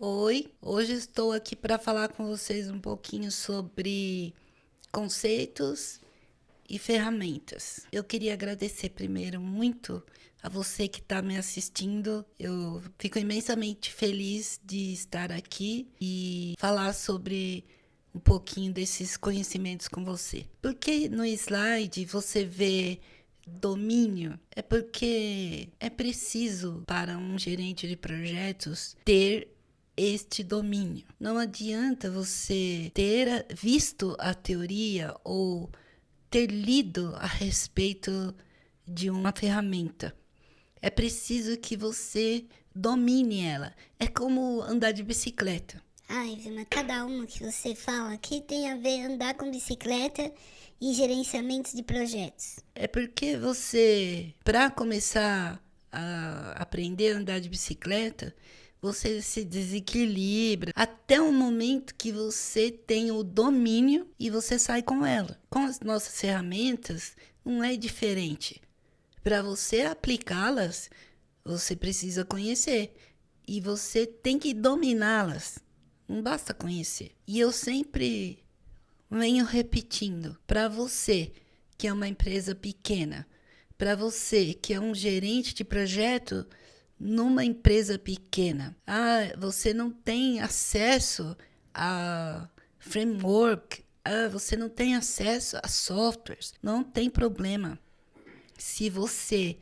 Oi, hoje estou aqui para falar com vocês um pouquinho sobre conceitos e ferramentas. Eu queria agradecer primeiro muito a você que está me assistindo. Eu fico imensamente feliz de estar aqui e falar sobre um pouquinho desses conhecimentos com você. Porque no slide você vê domínio, é porque é preciso para um gerente de projetos ter este domínio. Não adianta você ter visto a teoria ou ter lido a respeito de uma ferramenta. É preciso que você domine ela. É como andar de bicicleta. Ai, mas cada uma que você fala aqui tem a ver andar com bicicleta e gerenciamento de projetos. É porque você, para começar a aprender a andar de bicicleta, você se desequilibra até o momento que você tem o domínio e você sai com ela. Com as nossas ferramentas, não é diferente. Para você aplicá-las, você precisa conhecer e você tem que dominá-las. Não basta conhecer. E eu sempre venho repetindo para você que é uma empresa pequena, para você que é um gerente de projeto numa empresa pequena. Você não tem acesso a framework, você não tem acesso a softwares. Não tem problema. Se você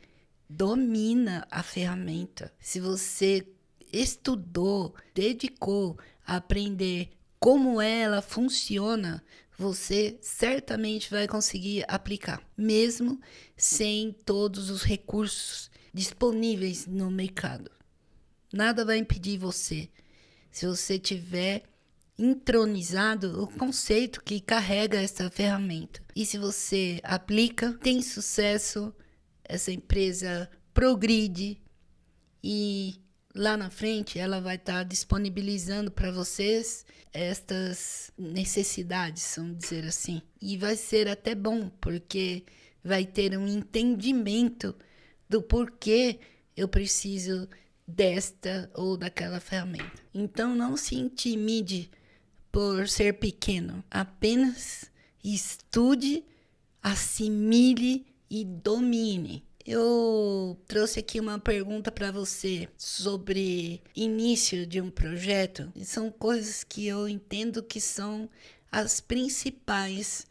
domina a ferramenta, se você estudou, dedicou a aprender como ela funciona, você certamente vai conseguir aplicar, mesmo sem todos os recursos disponíveis no mercado. Nada vai impedir você, se você tiver entronizado o conceito que carrega essa ferramenta. E se você aplica, tem sucesso, essa empresa progride e lá na frente ela vai estar disponibilizando para vocês estas necessidades, vamos dizer assim. E vai ser até bom, porque vai ter um entendimento do porquê eu preciso desta ou daquela ferramenta. Então não se intimide por ser pequeno. Apenas estude, assimile e domine. Eu trouxe aqui uma pergunta para você sobre início de um projeto. E são coisas que eu entendo que são as principais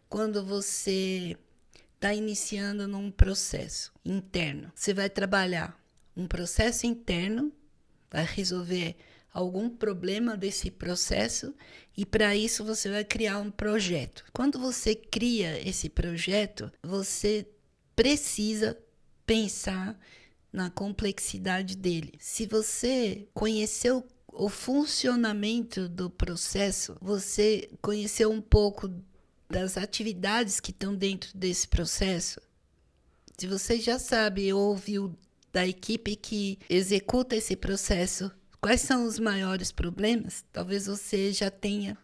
quando você está iniciando num processo interno. Você vai trabalhar um processo interno, vai resolver algum problema desse processo e para isso você vai criar um projeto. Quando você cria esse projeto, você precisa pensar na complexidade dele. Se você conheceu o funcionamento do processo, você conheceu um pouco das atividades que estão dentro desse processo. Se você já sabe ou ouviu da equipe que executa esse processo, quais são os maiores problemas, talvez você já tenha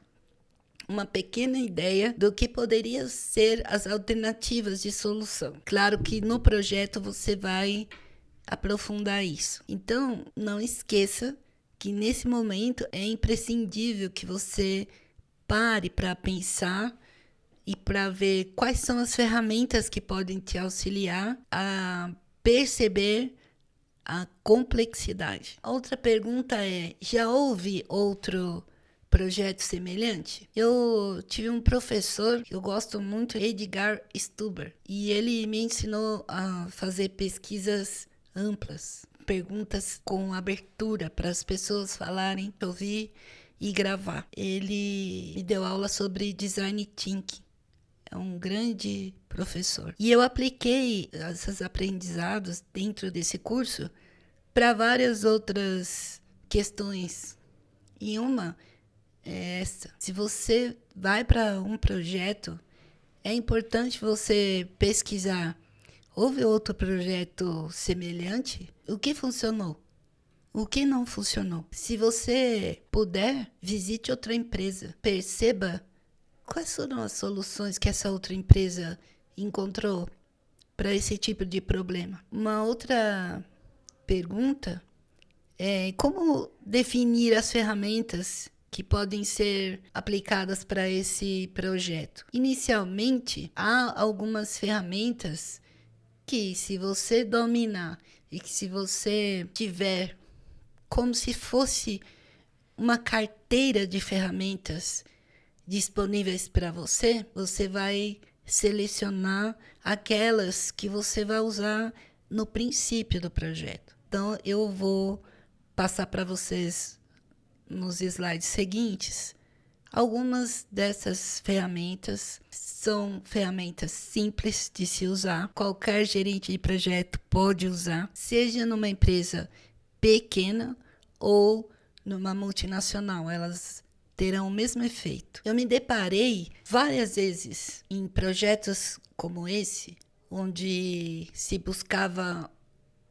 uma pequena ideia do que poderiam ser as alternativas de solução. Claro que no projeto você vai aprofundar isso. Então, não esqueça que nesse momento é imprescindível que você pare para pensar e para ver quais são as ferramentas que podem te auxiliar a perceber a complexidade. A outra pergunta é: já houve outro projeto semelhante? Eu tive um professor que eu gosto muito, Edgar Stuber, e ele me ensinou a fazer pesquisas amplas, perguntas com abertura para as pessoas falarem, ouvir e gravar. Ele me deu aula sobre design thinking. É um grande professor. E eu apliquei esses aprendizados dentro desse curso para várias outras questões. E uma é essa. Se você vai para um projeto, é importante você pesquisar. Houve outro projeto semelhante? O que funcionou? O que não funcionou? Se você puder, visite outra empresa. Perceba quais foram as soluções que essa outra empresa encontrou para esse tipo de problema. Uma outra pergunta Como definir as ferramentas que podem ser aplicadas para esse projeto? Inicialmente, há algumas ferramentas que, se você dominar e que se você tiver como se fosse uma carteira de ferramentas disponíveis para você, você vai selecionar aquelas que você vai usar no princípio do projeto. Então, eu vou passar para vocês nos slides seguintes. Algumas dessas ferramentas são ferramentas simples de se usar. Qualquer gerente de projeto pode usar, seja numa empresa pequena ou numa multinacional. Elas terão o mesmo efeito. Eu me deparei várias vezes em projetos como esse, onde se buscava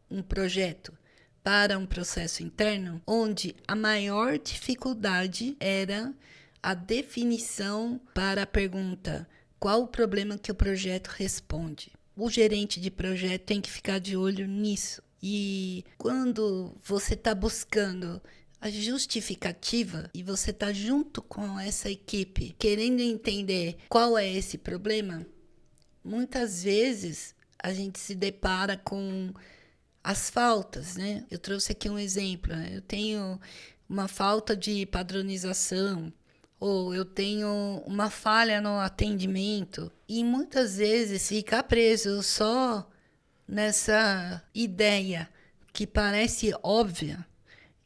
um projeto para um processo interno, onde a maior dificuldade era a definição para a pergunta: qual o problema que o projeto responde? O gerente de projeto tem que ficar de olho nisso. E quando você está buscando a justificativa e você está junto com essa equipe, querendo entender qual é esse problema, muitas vezes a gente se depara com as faltas, né? Eu trouxe aqui um exemplo. Eu tenho uma falta de padronização, ou eu tenho uma falha no atendimento, e muitas vezes ficar preso só nessa ideia que parece óbvia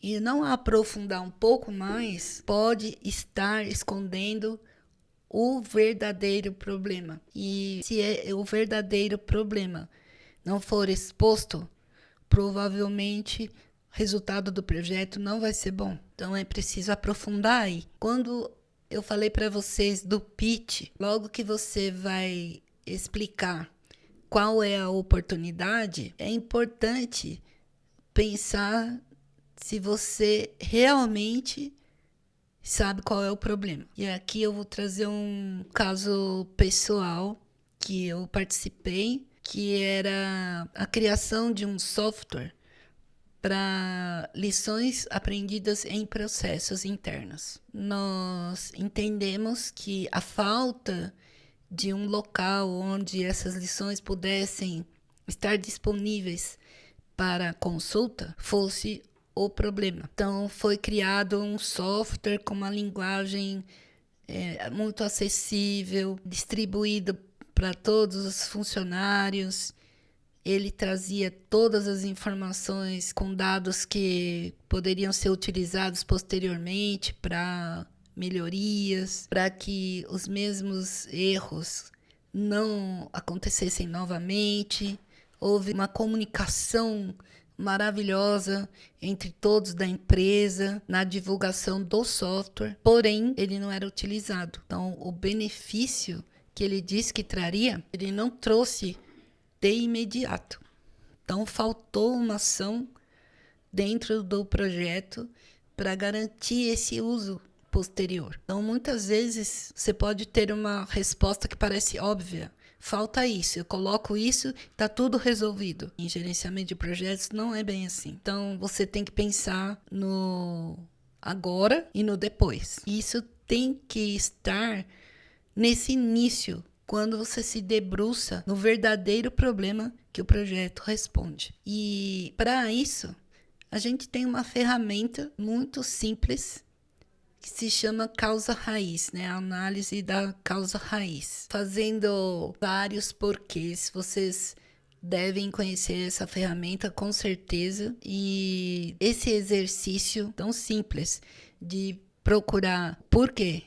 e não aprofundar um pouco mais pode estar escondendo o verdadeiro problema. E se o verdadeiro problema não for exposto, provavelmente o resultado do projeto não vai ser bom. Então é preciso aprofundar aí. Quando eu falei para vocês do pitch, logo que você vai explicar qual é a oportunidade, é importante pensar se você realmente sabe qual é o problema. E aqui eu vou trazer um caso pessoal que eu participei, que era a criação de um software para lições aprendidas em processos internos. Nós entendemos que a falta de um local onde essas lições pudessem estar disponíveis para consulta fosse o problema. Então, foi criado um software com uma linguagem muito acessível, distribuído para todos os funcionários. Ele trazia todas as informações com dados que poderiam ser utilizados posteriormente para melhorias, para que os mesmos erros não acontecessem novamente. Houve uma comunicação maravilhosa entre todos da empresa na divulgação do software, porém ele não era utilizado. Então, o benefício que ele disse que traria, ele não trouxe de imediato. Então, faltou uma ação dentro do projeto para garantir esse uso posterior. Então, muitas vezes, você pode ter uma resposta que parece óbvia. Falta isso, eu coloco isso, está tudo resolvido. Em gerenciamento de projetos não é bem assim. Então, você tem que pensar no agora e no depois. Isso tem que estar nesse início, quando você se debruça no verdadeiro problema que o projeto responde. E para isso, a gente tem uma ferramenta muito simples que se chama causa raiz, né? A análise da causa raiz. Fazendo vários porquês, vocês devem conhecer essa ferramenta com certeza. E esse exercício tão simples de procurar por quê,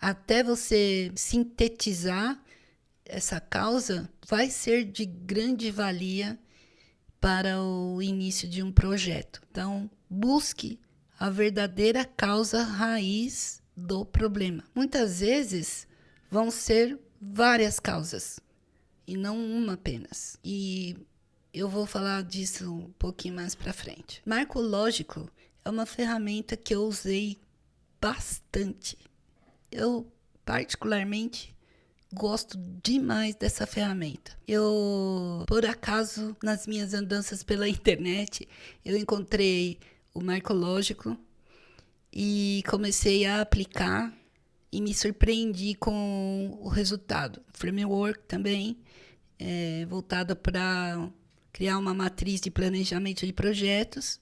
até você sintetizar essa causa, vai ser de grande valia para o início de um projeto. Então, busque a verdadeira causa raiz do problema. Muitas vezes vão ser várias causas e não uma apenas. E eu vou falar disso um pouquinho mais para frente. Marco lógico é uma ferramenta que eu usei bastante. Eu particularmente gosto demais dessa ferramenta. Eu, por acaso, nas minhas andanças pela internet, eu encontrei o Marcológico e comecei a aplicar e me surpreendi com o resultado. Framework também, voltado para criar uma matriz de planejamento de projetos.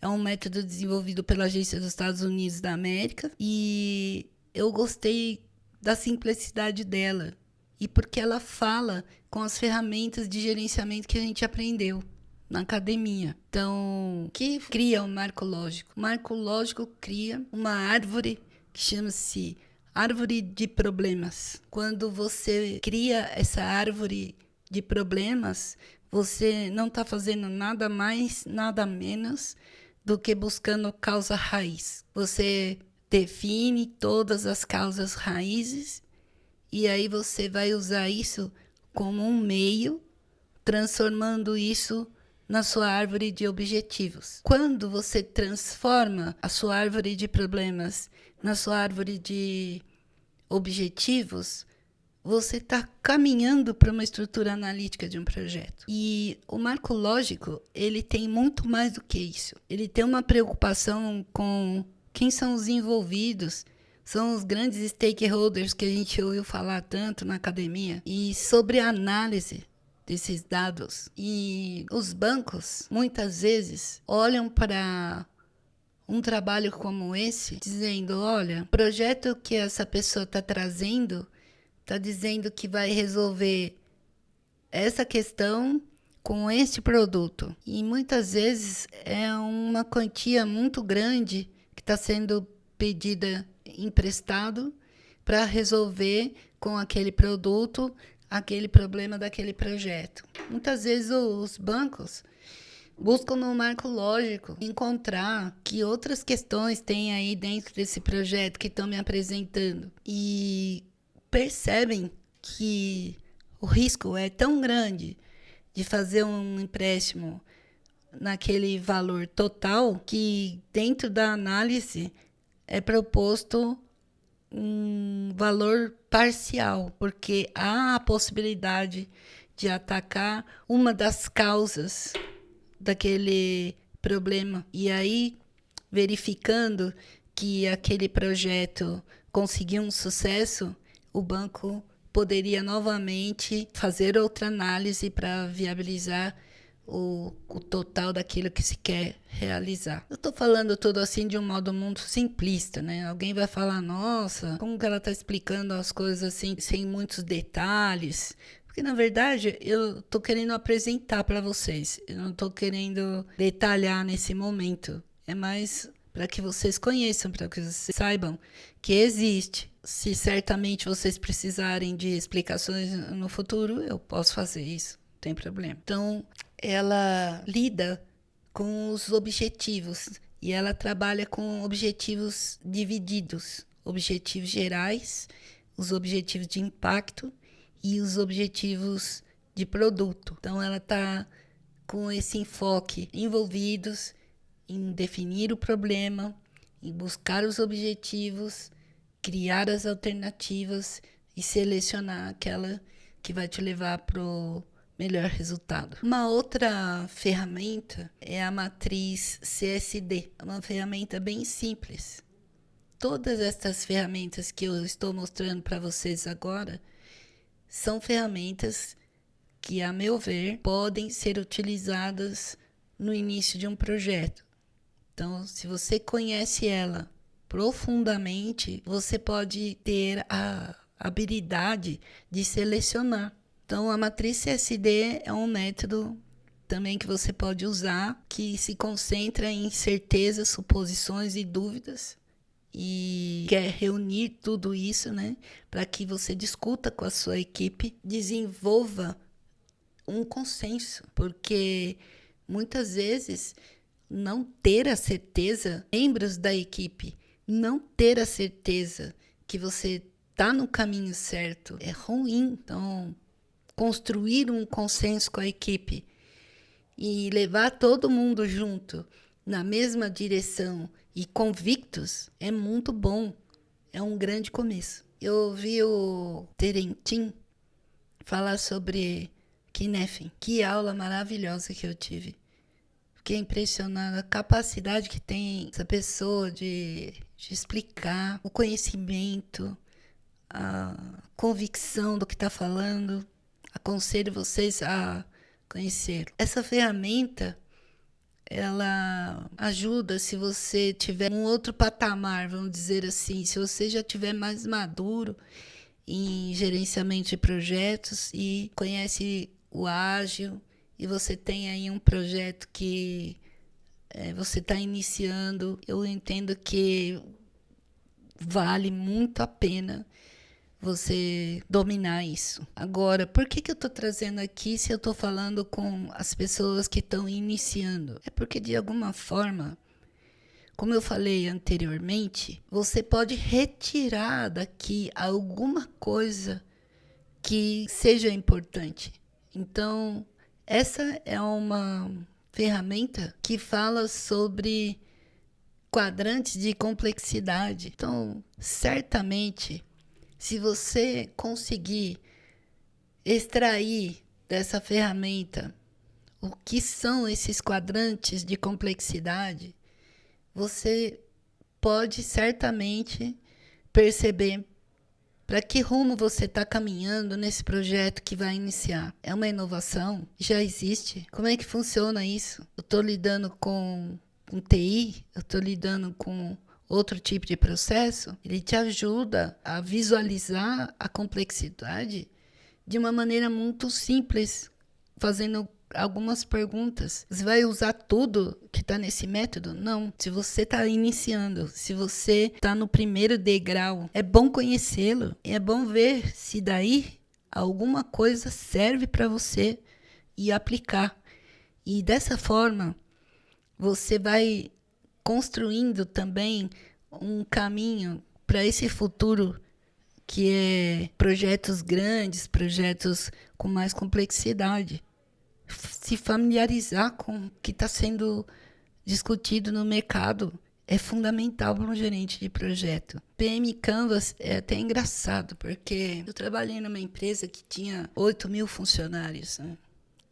É um método desenvolvido pela Agência dos Estados Unidos da América e eu gostei da simplicidade dela e porque ela fala com as ferramentas de gerenciamento que a gente aprendeu na academia. Então, o que cria o marco lógico? O marco lógico cria uma árvore que chama-se árvore de problemas. Quando você cria essa árvore de problemas, você não está fazendo nada mais, nada menos do que buscando causa raiz. Você define todas as causas raízes e aí você vai usar isso como um meio, transformando isso na sua árvore de objetivos. Quando você transforma a sua árvore de problemas na sua árvore de objetivos, você está caminhando para uma estrutura analítica de um projeto. E o marco lógico, ele tem muito mais do que isso. Ele tem uma preocupação com quem são os envolvidos, são os grandes stakeholders que a gente ouviu falar tanto na academia, e sobre a análise desses dados. E os bancos, muitas vezes, olham para um trabalho como esse, dizendo, olha, o projeto que essa pessoa está trazendo está dizendo que vai resolver essa questão com este produto. E muitas vezes é uma quantia muito grande que está sendo pedida emprestado para resolver com aquele produto aquele problema daquele projeto. Muitas vezes os bancos buscam no marco lógico encontrar que outras questões tem aí dentro desse projeto que estão me apresentando e percebem que o risco é tão grande de fazer um empréstimo naquele valor total que dentro da análise é proposto um valor parcial, porque há a possibilidade de atacar uma das causas daquele problema. E aí, verificando que aquele projeto conseguiu um sucesso, o banco poderia novamente fazer outra análise para viabilizar o total daquilo que se quer realizar. Eu estou falando tudo assim de um modo muito simplista, né? Alguém vai falar, nossa, como que ela está explicando as coisas assim, sem muitos detalhes? Porque, na verdade, eu estou querendo apresentar para vocês. Eu não estou querendo detalhar nesse momento. É mais para que vocês conheçam, para que vocês saibam que existe. Se certamente vocês precisarem de explicações no futuro, eu posso fazer isso, não tem problema. Então, ela lida com os objetivos e ela trabalha com objetivos divididos, objetivos gerais, os objetivos de impacto e os objetivos de produto. Então, ela está com esse enfoque envolvidos em definir o problema, em buscar os objetivos, criar as alternativas e selecionar aquela que vai te levar para o melhor resultado. Uma outra ferramenta é a matriz CSD. É uma ferramenta bem simples. Todas estas ferramentas que eu estou mostrando para vocês agora são ferramentas que, a meu ver, podem ser utilizadas no início de um projeto. Então, se você conhece ela profundamente, você pode ter a habilidade de selecionar. Então, a matriz CSD é um método também que você pode usar, que se concentra em certezas, suposições e dúvidas, e quer reunir tudo isso, né, para que você discuta com a sua equipe, desenvolva um consenso, porque muitas vezes não ter a certeza, membros da equipe, não ter a certeza que você está no caminho certo é ruim. Então, construir um consenso com a equipe e levar todo mundo junto na mesma direção e convictos é muito bom. É um grande começo. Eu ouvi o Terentin falar sobre Kinefin. Que aula maravilhosa que eu tive. Fiquei impressionada a capacidade que tem essa pessoa de explicar o conhecimento, a convicção do que está falando. Aconselho vocês a conhecer. Essa ferramenta, ela ajuda se você tiver um outro patamar, vamos dizer assim, se você já tiver mais maduro em gerenciamento de projetos e conhece o ágil e você tem aí um projeto que você está iniciando, eu entendo que vale muito a pena você dominar isso. Agora, por que eu estou trazendo aqui se eu estou falando com as pessoas que estão iniciando? É porque, de alguma forma, como eu falei anteriormente, você pode retirar daqui alguma coisa que seja importante. Então, essa é uma ferramenta que fala sobre quadrantes de complexidade. Então, certamente, se você conseguir extrair dessa ferramenta o que são esses quadrantes de complexidade, você pode certamente perceber para que rumo você está caminhando nesse projeto que vai iniciar. É uma inovação? Já existe? Como é que funciona isso? Eu estou lidando com TI? Eu estou lidando com outro tipo de processo? Ele te ajuda a visualizar a complexidade de uma maneira muito simples, fazendo algumas perguntas. Você vai usar tudo que está nesse método? Não. Se você está iniciando, se você está no primeiro degrau, é bom conhecê-lo. É bom ver se daí alguma coisa serve para você e aplicar. E dessa forma, você vai construindo também um caminho para esse futuro que é projetos grandes, projetos com mais complexidade. Se familiarizar com o que está sendo discutido no mercado é fundamental para um gerente de projeto. PM Canvas é até engraçado, porque eu trabalhei numa empresa que tinha 8.000 funcionários, né?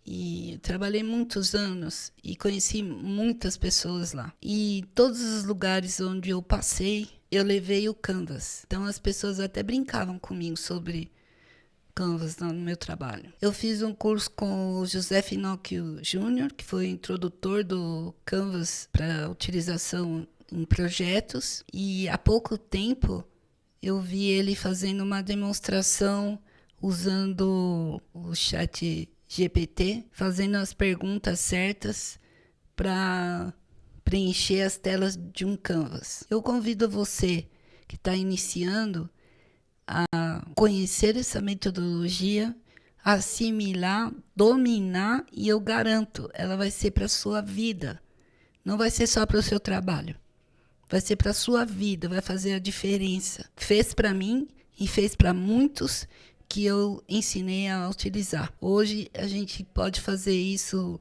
E trabalhei muitos anos e conheci muitas pessoas lá. E todos os lugares onde eu passei, eu levei o Canvas. Então as pessoas até brincavam comigo sobre Canvas no meu trabalho. Eu fiz um curso com o José Finocchio Júnior, que foi introdutor do Canvas para utilização em projetos. E há pouco tempo eu vi ele fazendo uma demonstração usando o chat GPT, fazendo as perguntas certas para preencher as telas de um Canvas. Eu convido você que está iniciando a conhecer essa metodologia, assimilar, dominar, e eu garanto, ela vai ser para a sua vida. Não vai ser só para o seu trabalho. Vai ser para a sua vida, vai fazer a diferença. Fez para mim e fez para muitos que eu ensinei a utilizar. Hoje a gente pode fazer isso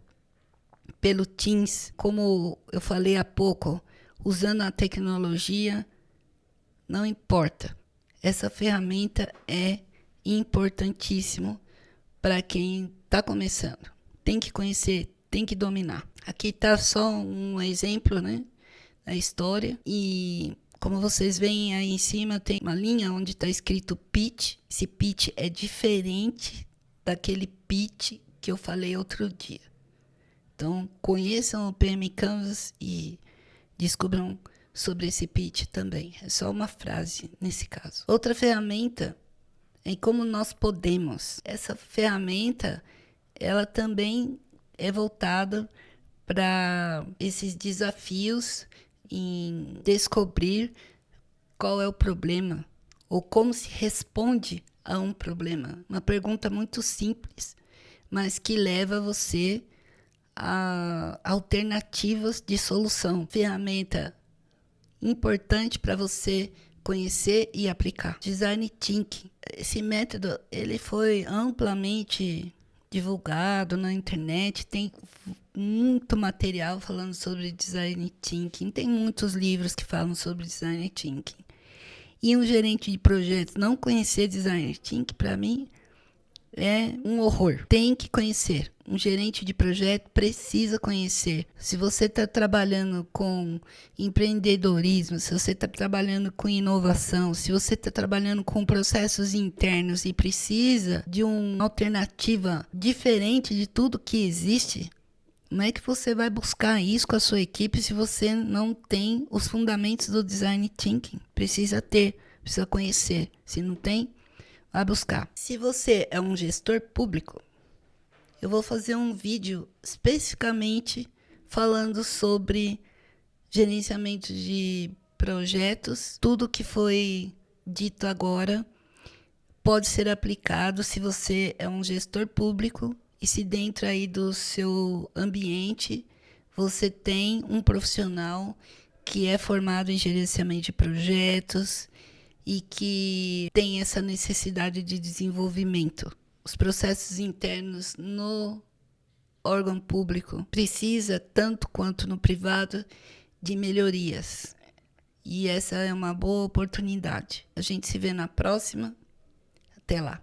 pelo Teams, como eu falei há pouco, usando a tecnologia, não importa. Essa ferramenta é importantíssimo para quem está começando. Tem que conhecer, tem que dominar. Aqui está só um exemplo, né, da história. E como vocês veem aí em cima, tem uma linha onde está escrito pitch. Esse pitch é diferente daquele pitch que eu falei outro dia. Então, conheçam o PM Canvas e descubram sobre esse pitch também. É só uma frase nesse caso. Outra ferramenta é como nós podemos. Essa ferramenta, ela também é voltada para esses desafios em descobrir qual é o problema ou como se responde a um problema. Uma pergunta muito simples, mas que leva você a alternativas de solução. Ferramenta importante para você conhecer e aplicar. Design Thinking. Esse método ele foi amplamente divulgado na internet, tem muito material falando sobre Design Thinking, tem muitos livros que falam sobre Design Thinking. E um gerente de projetos não conhecer design thinking, para mim, é um horror. Tem que conhecer. Um gerente de projeto precisa conhecer. Se você está trabalhando com empreendedorismo, se você está trabalhando com inovação, se você está trabalhando com processos internos e precisa de uma alternativa diferente de tudo que existe, como é que você vai buscar isso com a sua equipe se você não tem os fundamentos do design thinking? Precisa ter, precisa conhecer. Se não tem, vai buscar. Se você é um gestor público, eu vou fazer um vídeo especificamente falando sobre gerenciamento de projetos. Tudo que foi dito agora pode ser aplicado se você é um gestor público e se dentro aí do seu ambiente você tem um profissional que é formado em gerenciamento de projetos e que tem essa necessidade de desenvolvimento. Os processos internos no órgão público precisa, tanto quanto no privado, de melhorias. E essa é uma boa oportunidade. A gente se vê na próxima. Até lá.